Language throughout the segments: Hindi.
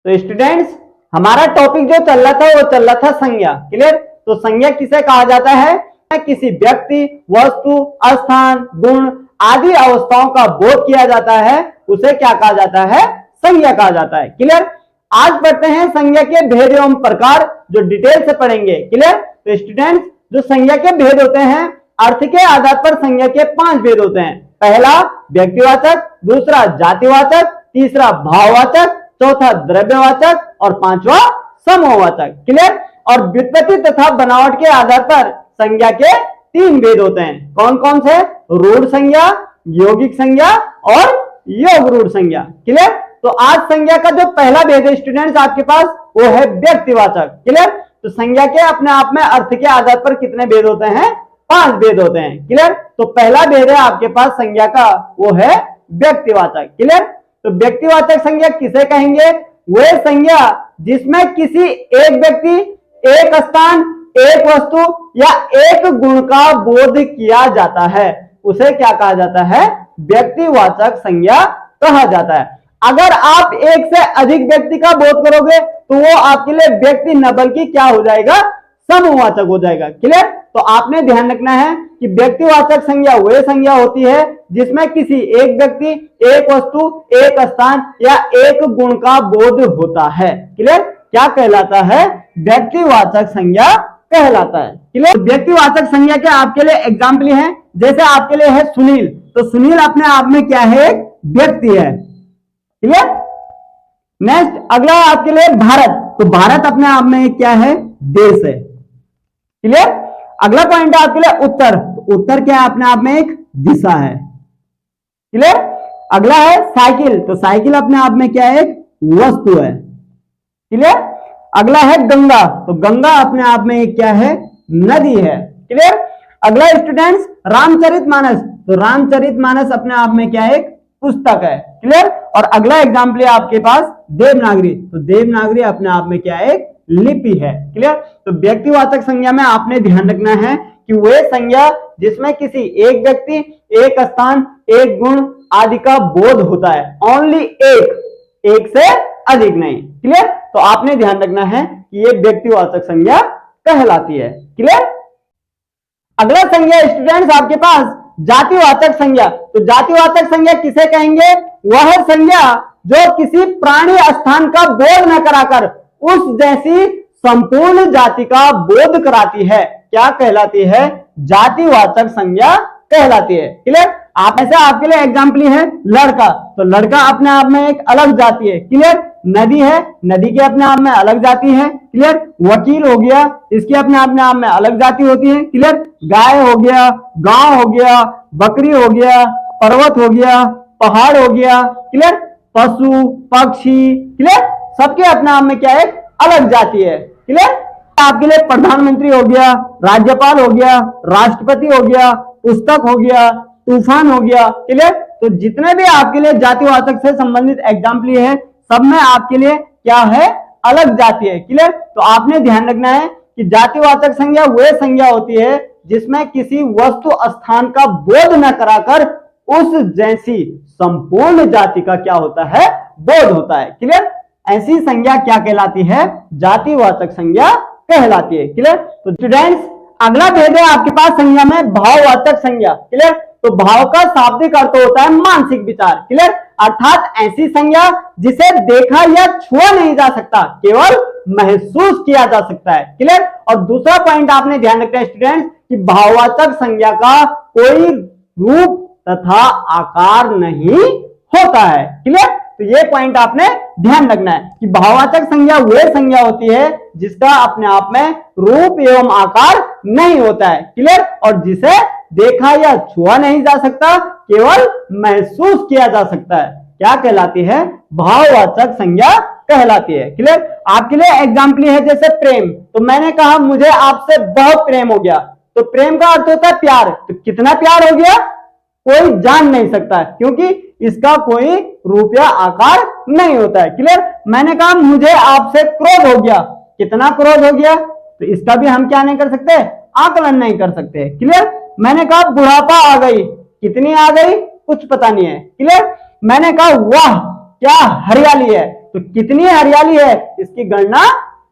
तो स्टूडेंट्स, हमारा टॉपिक जो चल रहा था वो चल रहा था संज्ञा। क्लियर? तो संज्ञा किसे कहा जाता है? किसी व्यक्ति, वस्तु, स्थान, गुण आदि अवस्थाओं का बोध किया जाता है, उसे क्या कहा जाता है? संज्ञा कहा जाता है। क्लियर? आज पढ़ते हैं संज्ञा के भेद एवं प्रकार, जो डिटेल से पढ़ेंगे। क्लियर? तो स्टूडेंट्स, जो संज्ञा के भेद होते हैं, अर्थ के आधार पर संज्ञा के 5 भेद होते हैं। पहला व्यक्तिवाचक, दूसरा जातिवाचक, तीसरा भाववाचक, चौथा द्रव्यवाचक और पांचवा समूहवाचक। क्लियर? और व्युत्पत्ति तथा बनावट के आधार पर संज्ञा के 3 भेद होते हैं। कौन कौन से? रूढ़ संज्ञा, यौगिक संज्ञा और योग रूढ़ संज्ञा। क्लियर? तो आज संज्ञा का जो पहला भेद है स्टूडेंट्स आपके पास, वो है व्यक्तिवाचक। क्लियर? तो संज्ञा के अपने आप में अर्थ के आधार पर कितने भेद होते हैं? 5 भेद होते हैं। क्लियर? तो पहला भेद है आपके पास संज्ञा का, वो है व्यक्तिवाचक। क्लियर? तो व्यक्तिवाचक संज्ञा किसे कहेंगे? वह संज्ञा जिसमें किसी एक व्यक्ति, एक स्थान, एक वस्तु या एक गुण का बोध किया जाता है, उसे क्या कहा जाता है? व्यक्तिवाचक संज्ञा कहा जाता है। अगर आप एक से अधिक व्यक्ति का बोध करोगे तो वो आपके लिए व्यक्ति न बल्कि क्या हो जाएगा? समूहवाचक हो जाएगा। क्लियर? तो आपने ध्यान रखना है कि व्यक्तिवाचक संज्ञा वह संज्ञा होती है जिसमें किसी एक व्यक्ति, एक वस्तु, एक स्थान या एक गुण का बोध होता है। क्लियर? क्या कहलाता है? व्यक्तिवाचक संज्ञा कहलाता है। क्लियर? व्यक्तिवाचक संज्ञा के आपके लिए एग्जाम्पल है, जैसे आपके लिए है सुनील। तो सुनील अपने आप में क्या है? एक व्यक्ति है। क्लियर? नेक्स्ट अगला है आपके लिए भारत। तो भारत अपने आप में क्या है? देश है। क्लियर? अगला पॉइंट है आपके लिए उत्तर। तो उत्तर क्या है? अपने आप में एक दिशा है। क्लियर? अगला है साइकिल। तो साइकिल अपने आप में क्या है? एक वस्तु है। क्लियर? अगला है गंगा। तो गंगा अपने आप में एक क्या है? नदी है। क्लियर? अगला स्टूडेंट्स रामचरितमानस। तो रामचरितमानस अपने आप में क्या है? एक पुस्तक है। क्लियर? और अगला एग्जाम्पल है आपके पास देवनागरी। तो देवनागरी अपने आप में क्या है? एक लिपि है। क्लियर? तो व्यक्तिवाचक संज्ञा में आपने ध्यान रखना है कि वह संज्ञा जिसमें किसी एक व्यक्ति, एक स्थान, एक गुण आदि का बोध होता है। ओनली एक से अधिक नहीं। क्लियर? तो आपने ध्यान रखना है कि यह व्यक्तिवाचक संज्ञा कहलाती है। क्लियर? अगला संज्ञा स्टूडेंट्स आपके पास जातिवाचक संज्ञा। तो जातिवाचक संज्ञा किसे कहेंगे? वह संज्ञा जो किसी प्राणी स्थान का बोध न कराकर उस जैसी संपूर्ण जाति का बोध कराती है। क्या कहलाती है? जातिवाचक संज्ञा कहलाती है। क्लियर? आप ऐसे आपके लिए एग्जाम्पल है लड़का। तो लड़का अपने आप में एक अलग जाति है। क्लियर? नदी है, नदी के अपने आप में अलग जाति है। क्लियर? वकील हो गया, इसकी अपने आप में अलग जाति होती है। क्लियर? गाय हो गया, गांव हो गया, बकरी हो गया, पर्वत हो गया, पहाड़ हो गया। क्लियर? पशु, पक्षी। क्लियर? सबके अपने आप में क्या है? अलग जाति है। क्लियर? आपके लिए प्रधानमंत्री हो गया, राज्यपाल हो गया, राष्ट्रपति हो गया, पुस्तक हो गया, तूफान हो गया। क्लियर? तो जितने भी आपके लिए जातिवाचक से संबंधित एग्जाम्पल है, सब में आपके लिए क्या है? अलग जाति है। क्लियर? तो आपने ध्यान रखना है कि जातिवाचक संज्ञा वह संज्ञा होती है जिसमें किसी वस्तु स्थान का बोध न कराकर उस जैसी संपूर्ण जाति का क्या होता है? बोध होता है। क्लियर? ऐसी संज्ञा क्या कहलाती है? जातिवाचक संज्ञा कहलाती है। क्लियर? तो स्टूडेंट्स अगला भेद है आपके पास संज्ञा में भाववाचक संज्ञा। क्लियर? तो भाव का शाब्दिक अर्थ होता है मानसिक विचार। क्लियर? अर्थात ऐसी संज्ञा जिसे देखा या छुआ नहीं जा सकता, केवल महसूस किया जा सकता है। क्लियर? और दूसरा पॉइंट आपने ध्यान रखना है स्टूडेंट्स कि भाववाचक संज्ञा का कोई रूप तथा आकार नहीं होता है। क्लियर? तो ये पॉइंट आपने ध्यान रखना है कि भाववाचक संज्ञा वह संज्ञा होती है जिसका अपने आप में रूप एवं आकार नहीं होता है। क्लियर? और जिसे देखा या छुआ नहीं जा सकता, केवल महसूस किया जा सकता है। क्या कहलाती है? भाववाचक संज्ञा कहलाती है। क्लियर? आपके लिए एग्जाम्पल है जैसे प्रेम। तो मैंने कहा मुझे आपसे बहुत प्रेम हो गया। तो प्रेम का अर्थ होता है प्यार। तो कितना प्यार हो गया कोई जान नहीं सकता, क्योंकि इसका कोई रूप या आकार नहीं होता है। क्लियर? मैंने कहा मुझे आपसे क्रोध हो गया। कितना क्रोध हो गया? तो इसका भी हम क्या नहीं कर सकते? आकलन नहीं कर सकते। क्लियर? मैंने कहा बुढ़ापा आ गई। कितनी आ गई? कुछ पता नहीं है। क्लियर? मैंने कहा वाह क्या हरियाली है। तो कितनी हरियाली है इसकी गणना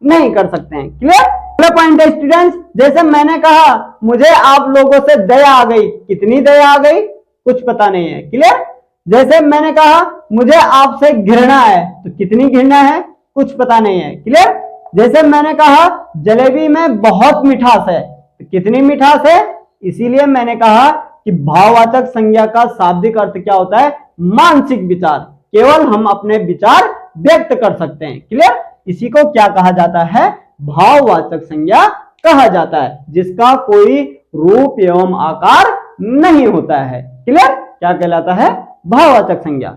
नहीं कर सकते हैं। क्लियर। अगला पॉइंट है स्टूडेंट्स, जैसे मैंने कहा मुझे आप लोगों से दया आ गई, कितनी दया आ गई कुछ पता नहीं है। क्लियर। जैसे मैंने कहा मुझे आपसे घृणा है, तो कितनी घृणा है कुछ पता नहीं है। क्लियर। जैसे मैंने कहा जलेबी में बहुत मिठास है, तो कितनी मिठास है, इसीलिए मैंने कहा कि भाववाचक संज्ञा का शाब्दिक अर्थ क्या होता है, मानसिक विचार। केवल हम अपने विचार व्यक्त कर सकते हैं। क्लियर। इसी को क्या कहा जाता है, भाववाचक संज्ञा कहा जाता है, जिसका कोई रूप एवं आकार नहीं होता है। क्लियर। क्या कहलाता है, भाववाचक संज्ञा।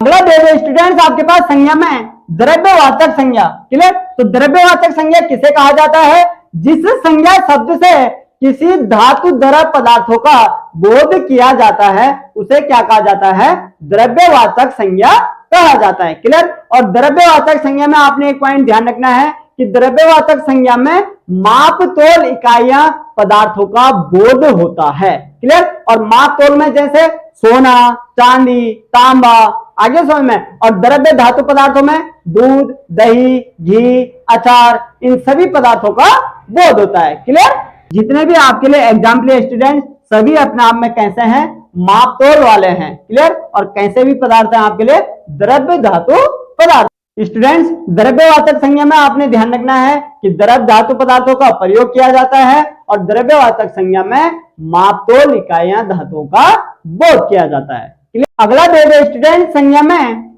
अगला देखो स्टूडेंट्स आपके पास संज्ञा में द्रव्यवाचक संज्ञा। क्लियर। तो द्रव्यवाचक संज्ञा किसे कहा जाता है, जिस संज्ञा शब्द से किसी धातु द्रव पदार्थों का बोध किया जाता है उसे क्या कहा जाता है, द्रव्यवाचक संज्ञा कहा जाता है। क्लियर। और द्रव्यवाचक संज्ञा में आपने एक पॉइंट ध्यान रखना है कि द्रव्यवाचक संज्ञा में माप तोल इकाइयां पदार्थों का बोध होता है। क्लियर। और माप तोल में जैसे सोना, चांदी, तांबा, आगे समझ में। और द्रव्य धातु पदार्थों में दूध, दही, घी, अचार, इन सभी पदार्थों का बोध होता है। क्लियर। जितने भी आपके लिए एग्जाम्पल है स्टूडेंट, सभी अपने आप में कैसे हैं, माप तोल वाले हैं। क्लियर। और कैसे भी पदार्थ हैं आपके लिए, द्रव्य धातु पदार्थ। स्टूडेंट्स द्रव्यवाचक संज्ञा में आपने ध्यान रखना है कि द्रव्य धातु पदार्थों का प्रयोग किया जाता है और द्रव्यवाचक संज्ञा में माप तोल इकाइयां धातुओं का बोध किया जाता है। अगला दे दो स्टूडेंट संज्ञा में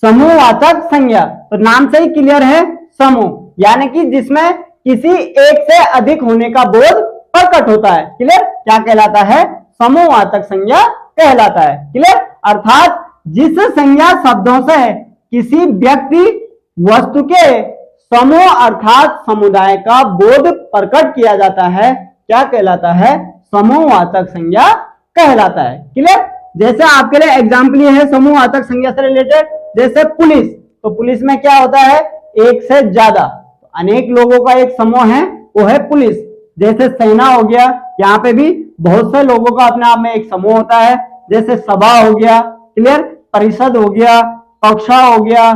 समूहवाचक संज्ञा। तो नाम से ही क्लियर है, समूह, यानी कि जिसमें किसी एक से अधिक होने का बोध प्रकट होता है। क्लियर। क्या कहलाता है, समूहवाचक संज्ञा कहलाता है। क्लियर। अर्थात जिस संज्ञा शब्दों से किसी व्यक्ति वस्तु के समूह अर्थात समुदाय का बोध प्रकट किया जाता है, क्या कहलाता है, समूहवाचक संज्ञा कहलाता है। क्लियर। जैसे आपके लिए एग्जाम्पल ये है समूहवाचक संज्ञा से रिलेटेड, जैसे पुलिस। तो पुलिस में क्या होता है, एक से ज्यादा, तो अनेक लोगों का एक समूह है, वो है पुलिस। जैसे सेना हो गया, यहाँ पे भी बहुत से लोगों का अपने आप में एक समूह होता है। जैसे सभा हो गया, क्लियर, परिषद हो गया, कक्षा हो गया,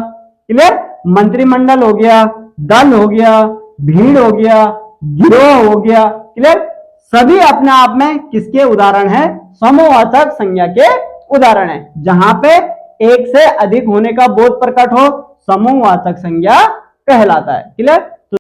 क्लियर, मंत्रिमंडल हो गया, दल हो गया, भीड़ हो गया, गिरोह हो गया। क्लियर। सभी अपने आप में किसके उदाहरण है, समूहवाचक संज्ञा के उदाहरण है। जहां पे एक से अधिक होने का बोध प्रकट हो, समूहवाचक संज्ञा कहलाता है। क्लियर।